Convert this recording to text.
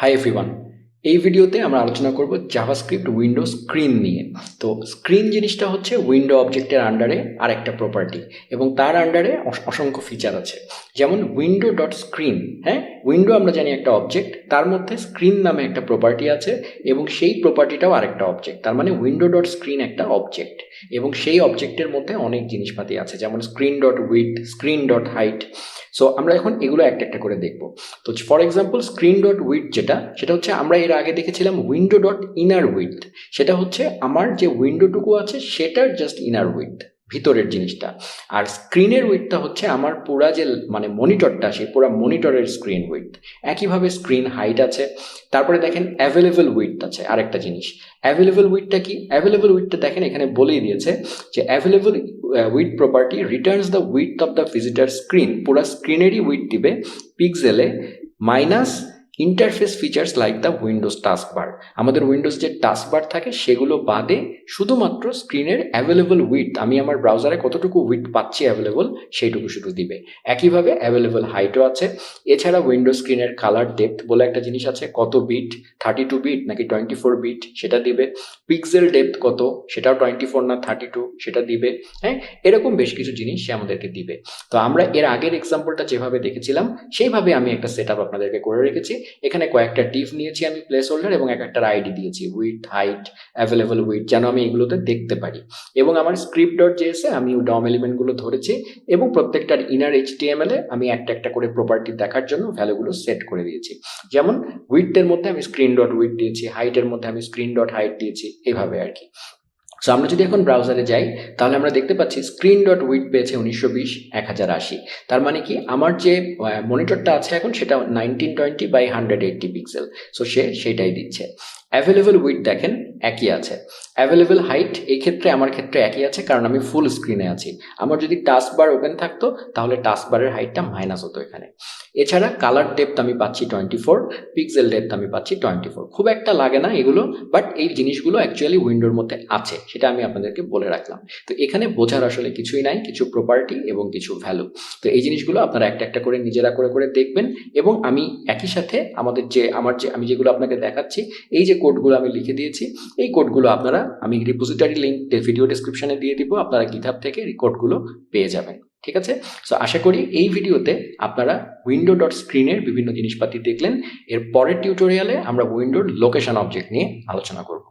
Hi everyone, এই ভিডিওতে আমরা আলোচনা করব জাভাস্ক্রিপ্ট উইন্ডো স্ক্রিন নিয়ে। তো স্ক্রিন জিনিসটা হচ্ছে উইন্ডো অবজেক্টের আন্ডারে আর একটা প্রপার্টি, এবং তার আন্ডারে অসংখ্য ফিচার আছে। যেমন উইন্ডো ডট স্ক্রিন, হ্যাঁ, উইন্ডো আমরা জানি একটা অবজেক্ট, তার মধ্যে স্ক্রিন নামে একটা প্রপার্টি আছে এবং সেই প্রপার্টিটাও আরেকটা অবজেক্ট। তার মানে উইন্ডো ডট স্ক্রিন একটা অবজেক্ট এবং সেই অবজেক্টের মধ্যে অনেক জিনিসপাতি আছে, যেমন screen dot width, screen dot height. So আমরা এখন এগুলো একটা একটা করে দেখবো। তো for example screen dot width সেটা হচ্ছে আমরা এর আগে দেখেছিলাম উইন্ডো ডট ইনার উইডথ। সেটা হচ্ছে আমার যে উইন্ডোটুকু আছে সেটার জাস্ট ইনার উইডথ, ভিতরের জিনিসটা। আর স্ক্রিনের উইডথটা হচ্ছে আমার পুরা যে মানে মনিটরটা, সেই পুরা মনিটরের স্ক্রিন উইডথ। একইভাবে স্ক্রিন হাইট আছে। তারপরে দেখেন অ্যাভেলেবল উইডথ আছে, আরেকটা জিনিস। অ্যাভেলেবল উইডথটা কি? অ্যাভেলেবল উইডথটা দেখেন এখানে বলেই দিয়েছে যে available width property returns the width of the visitor screen. পুরা স্ক্রিনেরই উইডথ দিবে পিক্সেলে, minus interface features like the Windows taskbar. আমাদের উইন্ডোজ যে টাস্কবার থাকে সেগুলো বাদে শুধুমাত্র স্ক্রিনের অ্যাভেলেবল উইডথ, আমি আমার ব্রাউজারে কতটুকু উইডথ পাচ্ছি অ্যাভেলেবল, সেইটুকু শুধু দিবে। একইভাবে অ্যাভেলেবল হাইটও আছে। এছাড়া উইন্ডোজ স্ক্রিনের কালার ডেপথ বলে একটা জিনিস আছে, কত বিট, 32 বিট নাকি 24 বিট সেটা দিবে। পিক্সেল ডেপথ কত, সেটাও 24 না 32 সেটা দিবে। হ্যাঁ, এরকম বেশ কিছু জিনিস সে আমাদেরকে দিবে। তো আমরা এর আগের এক্সাম্পলটা যেভাবে দেখেছিলাম সেইভাবে আমি একটা সেট আপ আপনাদেরকে করে রেখেছি। এখানে কয়েকটা ডিভ নিয়েছি আমি প্লেস হোল্ডার, এবং এক একটা আইডি দিয়েছি, উইডথ, হাইট, অ্যাভেলেবল উইডথ, যেন আমি এগুলোতে দেখতে পারি। এবং আমার স্ক্রিপ্ট ডট জেএসে আমি ডম এলিমেন্টগুলো ধরেছি এবং প্রত্যেকটার ইনার এইচটিএমএল এ আমি একটা একটা করে প্রপার্টি দেখার জন্য ভ্যালুগুলো সেট করে দিয়েছি। যেমন উইডথের মধ্যে আমি স্ক্রিন ডট উইডথ দিয়েছি, হাইটের মধ্যে আমি স্ক্রিন ডট হাইট দিয়েছি, এভাবে আর কি। সো আমরা যদি এখন ব্রাউজারে যাই তাহলে আমরা দেখতে পাচ্ছি স্ক্রিন ডট উইডথ পেয়েছে 1920 1080। তার মানে কি আমার যে মনিটরটা আছে এখন সেটা 1920 বাই 180 পিক্সেল। সো সেইটাই দিচ্ছে। অ্যাভেলেবল উইডথ দেখেন একই আছে। অ্যাভেলেবল হাইট এই ক্ষেত্রে আমার ক্ষেত্রে একই আছে, কারণ আমি ফুল স্ক্রিনে আছি। আমার যদি টাস্কবার ওপেন থাকতো তাহলে টাস্কবারের হাইটটা মাইনাস হতো এখানে। এছাড়া কালার ডেপথ আমি পাচ্ছি 24, পিক্সেল ডেপথ আমি পাচ্ছি 24। খুব একটা লাগে না এগুলো, বাট এই জিনিসগুলো অ্যাকচুয়ালি উইন্ডোর মধ্যে আছে, সেটা আমি আপনাদেরকে বলে রাখলাম। তো এখানে বোঝার আসলে কিছুই নাই, কিছু প্রপার্টি এবং কিছু ভ্যালু। তো এই জিনিসগুলো আপনারা একটা একটা করে নিজেরা করে করে দেখবেন। এবং আমি একই সাথে আমি যেগুলো আপনাকে দেখাচ্ছি, এই যে কোডগুলো আমি লিখে দিয়েছি, এই কোডগুলো আপনারা, আমি রিপোজিটরি লিঙ্ক ভিডিও ডেসক্রিপশনে দিয়ে দিব, আপনারা গিটহাব থেকে এই কোডগুলো পেয়ে যাবেন। ঠিক আছে? সো আশা করি এই ভিডিওতে আপনারা উইন্ডো ডট স্ক্রিনের বিভিন্ন জিনিসপাতি দেখলেন। এর পরের টিউটোরিয়ালে আমরা উইন্ডোর লোকেশন অবজেক্ট নিয়ে আলোচনা করব।